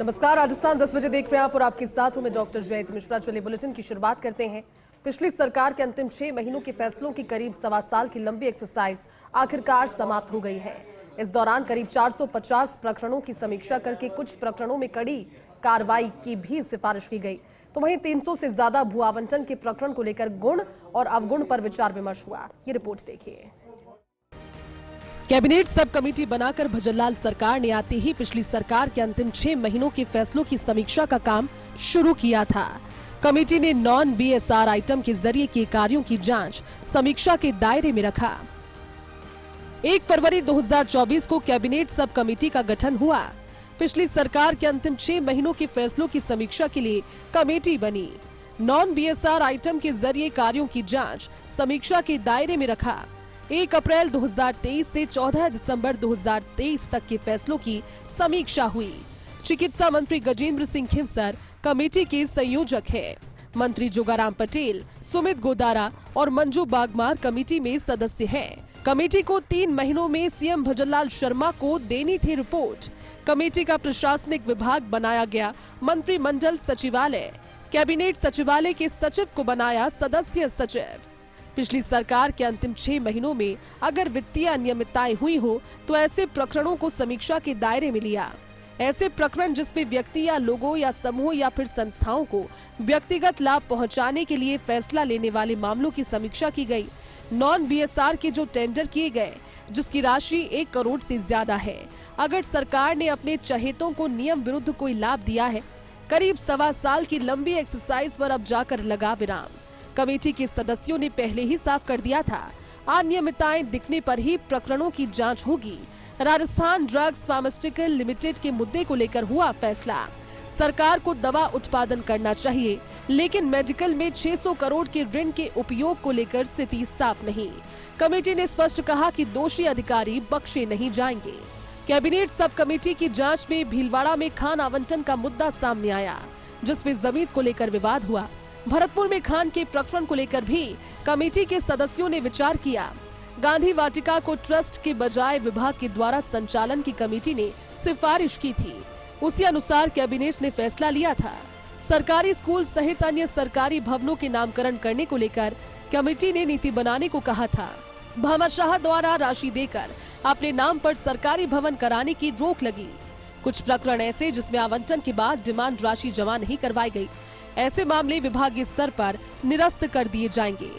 नमस्कार, राजस्थान 10 बजे देख रहे हैं आप और आपके साथ हूं मैं डॉक्टर जयंत मिश्रा। चलिए बुलेटिन की शुरुआत करते हैं। पिछली सरकार के अंतिम 6 महीनों के फैसलों की करीब 1.25 साल की लंबी एक्सरसाइज आखिरकार समाप्त हो गई है। इस दौरान करीब 450 प्रकरणों की समीक्षा करके कुछ प्रकरणों में कड़ी कार्रवाई की भी सिफारिश की गई, तो वहीं 300 से ज्यादा भू आवंटन के प्रकरण को लेकर गुण और अवगुण पर विचार विमर्श हुआ। ये रिपोर्ट देखिए। कैबिनेट सब कमेटी बनाकर भजनलाल सरकार ने आते ही पिछली सरकार के अंतिम 6 महीनों के फैसलों की समीक्षा का काम शुरू किया था। कमेटी ने नॉन बीएसआर आइटम के जरिए किए कार्यों की जांच समीक्षा के दायरे में रखा। 1 फरवरी 2024 को कैबिनेट सब कमेटी का गठन हुआ। पिछली सरकार के अंतिम 6 महीनों के फैसलों की समीक्षा के लिए कमेटी बनी। नॉन बीएसआर आइटम के जरिए कार्यों की जांच समीक्षा के दायरे में रखा। 1 अप्रैल 2023 से 14 दिसंबर 2023 तक के फैसलों की समीक्षा हुई। चिकित्सा मंत्री गजेंद्र सिंह खिवसर कमेटी के संयोजक हैं। मंत्री जोगाराम पटेल, सुमित गोदारा और मंजू बागमार कमेटी में सदस्य हैं। कमेटी को 3 महीनों में सीएम भजनलाल शर्मा को देनी थी रिपोर्ट। कमेटी का प्रशासनिक विभाग बनाया गया मंत्रिमंडल सचिवालय। कैबिनेट सचिवालय के सचिव को बनाया सदस्य सचिव। पिछली सरकार के अंतिम 6 महीनों में अगर वित्तीय अनियमितताएं हुई हो तो ऐसे प्रकरणों को समीक्षा के दायरे में लिया। ऐसे प्रकरण जिसमें व्यक्ति या लोगों या समूह या फिर संस्थाओं को व्यक्तिगत लाभ पहुंचाने के लिए फैसला लेने वाले मामलों की समीक्षा की गई। नॉन बीएसआर के जो टेंडर किए गए जिसकी राशि 1 करोड़ से ज्यादा है, अगर सरकार ने अपने चहेतों को नियम विरुद्ध कोई लाभ दिया है। करीब 1.25 साल की लंबी एक्सरसाइज पर अब जाकर लगा विराम। कमेटी के सदस्यों ने पहले ही साफ कर दिया था, अनियमितताएं दिखने पर ही प्रकरणों की जांच होगी। राजस्थान ड्रग्स फार्मास्यूटिकल लिमिटेड के मुद्दे को लेकर हुआ फैसला। सरकार को दवा उत्पादन करना चाहिए, लेकिन मेडिकल में 600 करोड़ के ऋण के उपयोग को लेकर स्थिति साफ नहीं। कमेटी ने स्पष्ट कहा कि दोषी अधिकारी बख्शे नहीं जाएंगे। कैबिनेट सब कमेटी की जांच में भीलवाड़ा में खान आवंटन का मुद्दा सामने आया, जिसमें जमीन को लेकर विवाद हुआ। भरतपुर में खान के प्रकरण को लेकर भी कमेटी के सदस्यों ने विचार किया। गांधी वाटिका को ट्रस्ट के बजाय विभाग के द्वारा संचालन की कमेटी ने सिफारिश की थी। उसी अनुसार कैबिनेट ने फैसला लिया था। सरकारी स्कूल सहित अन्य सरकारी भवनों के नामकरण करने को लेकर कमेटी ने नीति बनाने को कहा था। भामाशाह द्वारा राशि देकर अपने नाम पर सरकारी भवन कराने की रोक लगी। कुछ प्रकरण ऐसे जिसमें आवंटन के बाद डिमांड राशि जमा नहीं करवाई गई, ऐसे मामले विभागीय स्तर पर निरस्त कर दिए जाएंगे।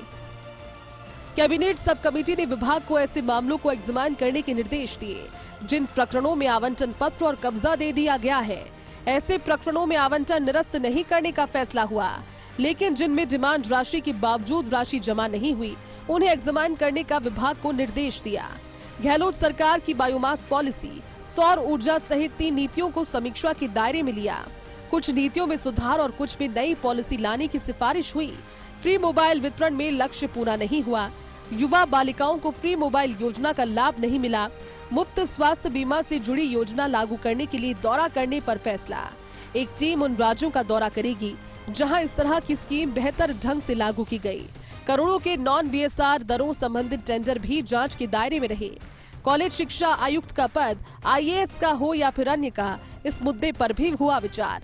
कैबिनेट सब कमेटी ने विभाग को ऐसे मामलों को एग्जामिन करने के निर्देश दिए जिन प्रकरणों में आवंटन पत्र और कब्जा दे दिया गया है। ऐसे प्रकरणों में आवंटन निरस्त नहीं करने का फैसला हुआ, लेकिन जिनमें डिमांड राशि के बावजूद राशि जमा नहीं हुई, उन्हें एग्जामिन करने का विभाग को निर्देश दिया। गहलोत सरकार की बायोमास पॉलिसी, सौर ऊर्जा सहित 3 नीतियों को समीक्षा के दायरे में लिया। कुछ नीतियों में सुधार और कुछ में नई पॉलिसी लाने की सिफारिश हुई। फ्री मोबाइल वितरण में लक्ष्य पूरा नहीं हुआ। युवा बालिकाओं को फ्री मोबाइल योजना का लाभ नहीं मिला। मुफ्त स्वास्थ्य बीमा से जुड़ी योजना लागू करने के लिए दौरा करने पर फैसला। एक टीम उन राज्यों का दौरा करेगी जहां इस तरह की स्कीम बेहतर ढंग से लागू की गई। करोड़ों के नॉन बीएसआर दरों संबंधित टेंडर भी जांच के दायरे में रहे। कॉलेज शिक्षा आयुक्त का पद आईएएस का हो या फिर अन्य का, इस मुद्दे पर भी हुआ विचार।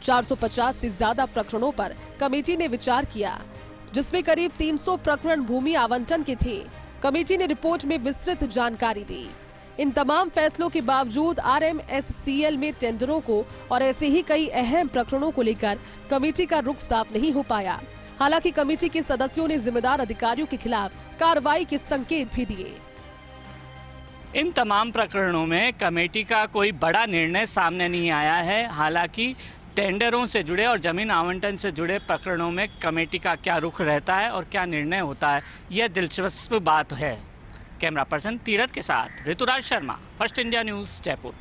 450 से ज्यादा प्रकरणों पर कमेटी ने विचार किया, जिसमें करीब 300 प्रकरण भूमि आवंटन के थे। कमेटी ने रिपोर्ट में विस्तृत जानकारी दी। इन तमाम फैसलों के बावजूद आरएमएससीएल में टेंडरों को और ऐसे ही कई अहम प्रकरणों को लेकर कमेटी का रुख साफ नहीं हो पाया। हालांकि कमेटी के सदस्यों ने जिम्मेदार अधिकारियों के खिलाफ कार्रवाई के संकेत भी दिए। इन तमाम प्रकरणों में कमेटी का कोई बड़ा निर्णय सामने नहीं आया है। हालांकि टेंडरों से जुड़े और जमीन आवंटन से जुड़े प्रकरणों में कमेटी का क्या रुख रहता है और क्या निर्णय होता है, यह दिलचस्प बात है। कैमरा पर्सन तीरथ के साथ Rituraj Sharma, First India News, Jaipur.